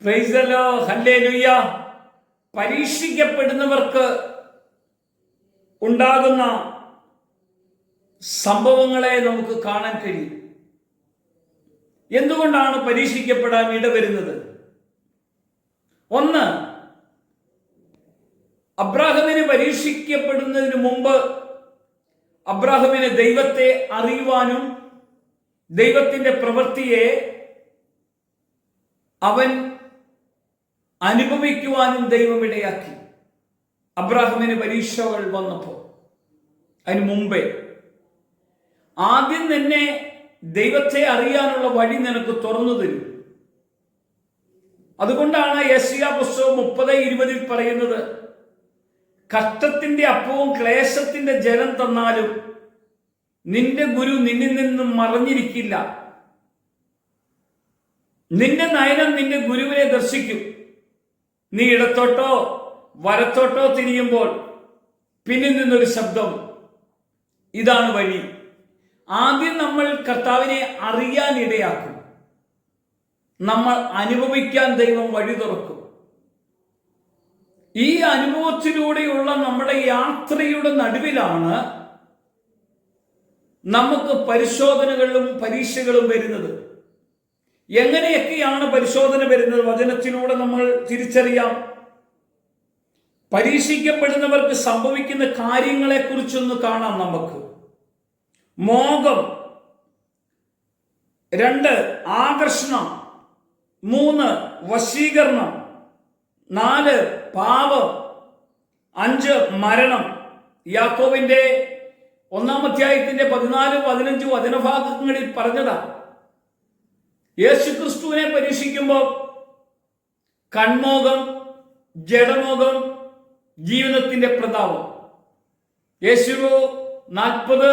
Price the Lord, hallelujah. പരീക്ഷിക്കപ്പെടുന്നവർക്ക് ഉണ്ടാകുന്ന സംഭവങ്ങളെ നമുക്ക് കാണാൻ കഴിയും. എന്തുകൊണ്ടാണ് പരീക്ഷിക്കപ്പെടാൻ ഇടവരുന്നത്? ഒന്ന്, അബ്രാഹമിന് പരീക്ഷിക്കപ്പെടുന്നതിന് മുമ്പ് അബ്രാഹമിന് ദൈവത്തെ അറിയുവാനും ദൈവത്തിന്റെ പ്രവൃത്തിയെ അവൻ അനുഭവിക്കുവാനും ദൈവം ഇടയാക്കി. അബ്രാഹമിന് പരീക്ഷകൾ വന്നപ്പോൾ അതിന് മുമ്പേ ആദ്യം തന്നെ ദൈവത്തെ അറിയാനുള്ള വഴി നിനക്ക് തുറന്നു തരും. അതുകൊണ്ടാണ് യെശയ്യാ പുസ്തകം 30:20 പറയുന്നത്, കഷ്ടത്തിന്റെ അപ്പവും ക്ലേശത്തിന്റെ ജലം തന്നാലും നിന്റെ ഗുരു നിന്നിൽ നിന്നും മറഞ്ഞിരിക്കില്ല. നിന്റെ നയനം നിന്റെ ഗുരുവിനെ ദർശിക്കും. നീ ഇടത്തോട്ടോ വലത്തോട്ടോ തിരിയുമ്പോൾ പിന്നിൽ നിന്നൊരു ശബ്ദം, ഇതാണ് വഴി. ആദ്യം നമ്മൾ കർത്താവിനെ അറിയാൻ ഇടയാക്കും. നമ്മൾ അനുഭവിക്കാൻ ദൈവം വഴി തുറക്കും. ഈ അനുഭവത്തിലൂടെയുള്ള നമ്മുടെ യാത്രയുടെ നടുവിലാണ് നമുക്ക് പരിശോധനകളും പരീക്ഷകളും വരുന്നത്. എങ്ങനെയൊക്കെയാണ് പരിശോധന വരുന്നത്? വചനത്തിലൂടെ നമ്മൾ തിരിച്ചറിയാം. പരീക്ഷിക്കപ്പെടുന്നവർക്ക് സംഭവിക്കുന്ന കാര്യങ്ങളെ കുറിച്ചൊന്ന് കാണാം നമുക്ക്. മോഹം, 2 ആകർഷണം, 3 വശീകരണം, 4 പാപം, 5 മരണം. യാക്കോബിന്റെ 1-ാം അധ്യായത്തിന്റെ 14-15 വചനഭാഗങ്ങളിൽ പറഞ്ഞതാ. യേശു ക്രിസ്തുവിനെ പരീക്ഷിക്കുമ്പോൾ കൺമോഹം, ജഡമോഹം, ജീവിതത്തിന്റെ പ്രതാപം. യേശു 40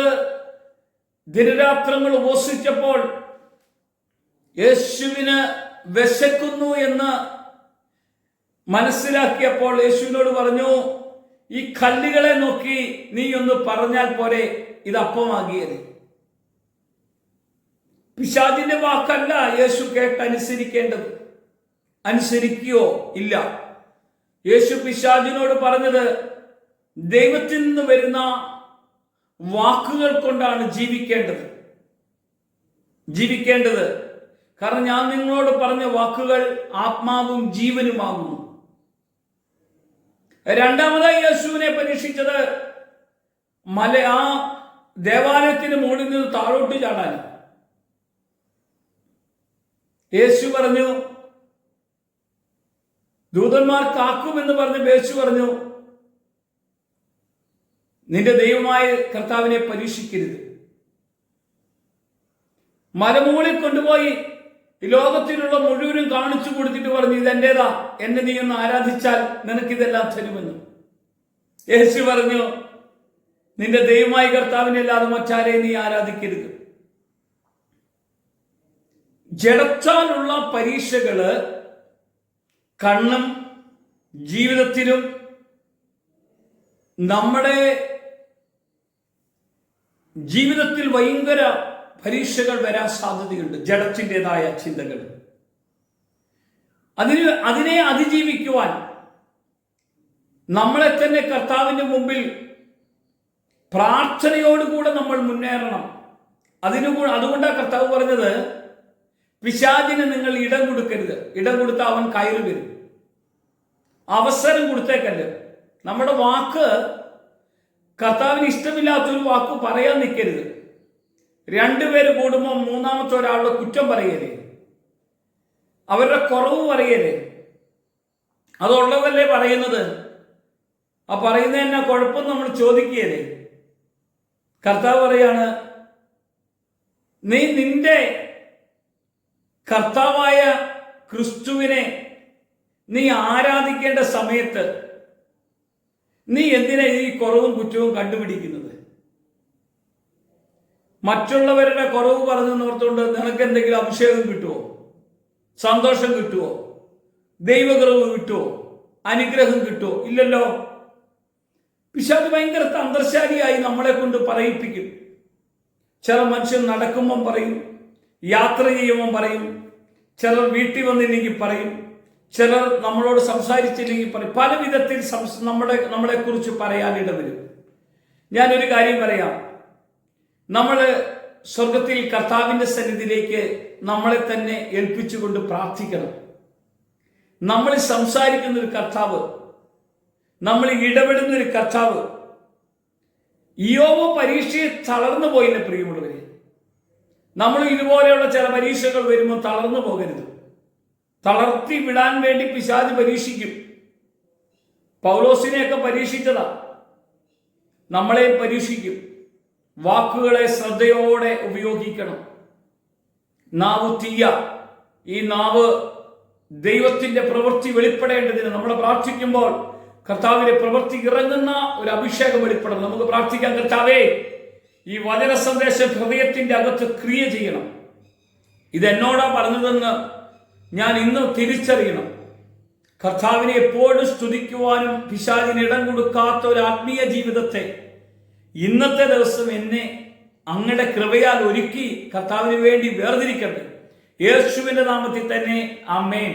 ദിനരാത്രങ്ങൾ ഉപവസിച്ചപ്പോൾ യേശുവിന് വിശക്കുന്നു എന്ന് മനസ്സിലാക്കിയപ്പോൾ യേശുവിനോട് പറഞ്ഞു, ഈ കല്ലുകളെ നോക്കി നീ ഒന്ന് പറഞ്ഞാൽ പോരെ ഇത് അപ്പമാകിയത്. പിശാചിന്റെ വാക്കല്ല യേശു കേട്ടനുസരിക്കേണ്ടത്. അനുസരിക്കുകയോ ഇല്ല. യേശു പിശാചിനോട് പറഞ്ഞത് ദൈവത്തിൽ നിന്ന് വരുന്ന വാക്കുകൾ കൊണ്ടാണ് ജീവിക്കേണ്ടത്. കാരണം ഞാൻ നിങ്ങളോട് പറഞ്ഞ വാക്കുകൾ ആത്മാവും ജീവനുമാകുന്നു. രണ്ടാമതായി യേശുവിനെ പരീക്ഷിച്ചത് ആ ദേവാലയത്തിന് മുകളിൽ നിന്ന് താഴോട്ട് ചാടാൻ. യേശു പറഞ്ഞു, ദൂതന്മാർ കാക്കുമെന്ന് പറഞ്ഞ് യേശു പറഞ്ഞു, നിന്റെ ദൈവമായ കർത്താവിനെ പരീക്ഷിക്കരുത്. മലമുകളിൽ കൊണ്ടുപോയി ലോകത്തിലുള്ള മുഴുവനും കാണിച്ചു കൊടുത്തിട്ട് പറഞ്ഞു, ഇതെന്റേതാ, എന്നെ നീ ഒന്ന് ആരാധിച്ചാൽ നിനക്കിതെല്ലാം തരുമെന്ന്. യേശു പറഞ്ഞു, നിന്റെ ദൈവമായ കർത്താവിനെ അല്ലാതെ മറ്റാരെ നീ ആരാധിക്കരുത്. ജഡത്താലുള്ള പരീക്ഷകള് കണ്ണും ജീവിതത്തിലും നമ്മുടെ ജീവിതത്തിൽ ഭയങ്കര പരീക്ഷകൾ വരാൻ സാധ്യതയുണ്ട്. ജഡത്തിൻ്റെതായ ചിന്തകൾ. അതിനെ അതിജീവിക്കുവാൻ നമ്മളെ തന്നെ കർത്താവിന്റെ മുമ്പിൽ പ്രാർത്ഥനയോടുകൂടെ നമ്മൾ മുന്നേറണം. അതുകൊണ്ടാണ് കർത്താവ് പറഞ്ഞത്, പിശാചിന് നിങ്ങൾ ഇടം കൊടുക്കരുത്. ഇടം കൊടുത്താൽ അവൻ കയറി വരും. അവസരം കൊടുത്തേക്കല്ല്. നമ്മുടെ വാക്ക് കർത്താവിന് ഇഷ്ടമില്ലാത്തൊരു വാക്ക് പറയാൻ നിൽക്കരുത്. 2 പേര് കൂടുമ്പോൾ 3-ാമത്തെ ഒരാളുടെ കുറ്റം പറയരുത്. അവരുടെ കുറവ് പറയരുത്. അതുള്ളതല്ലേ പറയുന്നത്. ആ പറയുന്നതന്നെ കുഴപ്പം നമ്മൾ ചോദിക്കരുത്. കർത്താവ് പറയാണ്, നീ നിന്റെ കർത്താവായ ക്രിസ്തുവിനെ നീ ആരാധിക്കേണ്ട സമയത്ത് നീ എന്തിനാ ഈ കുറവും കുറ്റവും കണ്ടുപിടിക്കുന്നത്? മറ്റുള്ളവരുടെ കുറവ് പറഞ്ഞു നോർത്തുകൊണ്ട് നിനക്ക് എന്തെങ്കിലും അഭിഷേകം കിട്ടുമോ? സന്തോഷം കിട്ടുമോ? ദൈവകൃപ കിട്ടുമോ? അനുഗ്രഹം കിട്ടുമോ? ഇല്ലല്ലോ. പിശാച് ഭയങ്കര തന്ത്രശാലിയായി നമ്മളെ കൊണ്ട് പറയിപ്പിക്കും. ചില മനുഷ്യൻ നടക്കുമ്പം പറയും, യാത്ര ചെയ്യുമ്പം പറയും, ചിലർ വീട്ടിൽ വന്നില്ലെങ്കിൽ പറയും, ചിലർ നമ്മളോട് സംസാരിച്ചില്ലെങ്കിൽ പറയും, പല വിധത്തിൽ നമ്മളെ കുറിച്ച് പറയാനിട വരും. ഞാനൊരു കാര്യം പറയാം. നമ്മൾ സ്വർഗത്തിൽ കർത്താവിന്റെ സന്നിധിയിലേക്ക് നമ്മളെ തന്നെ ഏൽപ്പിച്ചുകൊണ്ട് പ്രാർത്ഥിക്കണം. നമ്മൾ സംസാരിക്കുന്ന ഒരു കർത്താവ്, നമ്മൾ ഇടപെടുന്ന ഒരു കർത്താവ്. യോബ് പരീക്ഷയെ തളർന്നു പോയില്ല പ്രിയമുള്ളവരെ. നമ്മൾ ഇതുപോലെയുള്ള ചില പരീക്ഷകൾ വരുമ്പോൾ തളർന്നു പോകരുത്. തളർത്തി വിടാൻ വേണ്ടി പിശാച് പരീക്ഷിക്കും. പൗലോസിനെയൊക്കെ പരീക്ഷിച്ചതാ, നമ്മളെ പരീക്ഷിക്കും. വാക്കുകളെ ശ്രദ്ധയോടെ ഉപയോഗിക്കണം. നാവ് തീയ. ഈ നാവ് ദൈവത്തിന്റെ പ്രവൃത്തി വെളിപ്പെടേണ്ടതിന് നമ്മൾ പ്രാർത്ഥിക്കുമ്പോൾ കർത്താവിന്റെ പ്രവൃത്തി ഇറങ്ങുന്ന ഒരു അഭിഷേകം വെളിപ്പെടണം. നമുക്ക് പ്രാർത്ഥിക്കാം, കർത്താവേ, ഈ വചന സന്ദേശം ഹൃദയത്തിന്റെ അകത്ത് ക്രിയ ചെയ്യണം. ഇതെന്നോടാ പറഞ്ഞതെന്ന് ഞാൻ ഇന്ന് തിരിച്ചറിയണം. കർത്താവിനെ എപ്പോഴും സ്തുതിക്കുവാനും പിശാചിന് ഇടം കൊടുക്കാത്ത ഒരു ആത്മീയ ജീവിതത്തെ ഇന്നത്തെ ദിവസം എന്നെ അങ്ങയുടെ കൃപയാൽ ഒരുക്കി കർത്താവിന് വേണ്ടി വേർതിരിക്കട്ടെ. യേശുവിന്റെ നാമത്തിൽ തന്നെ ആമേൻ.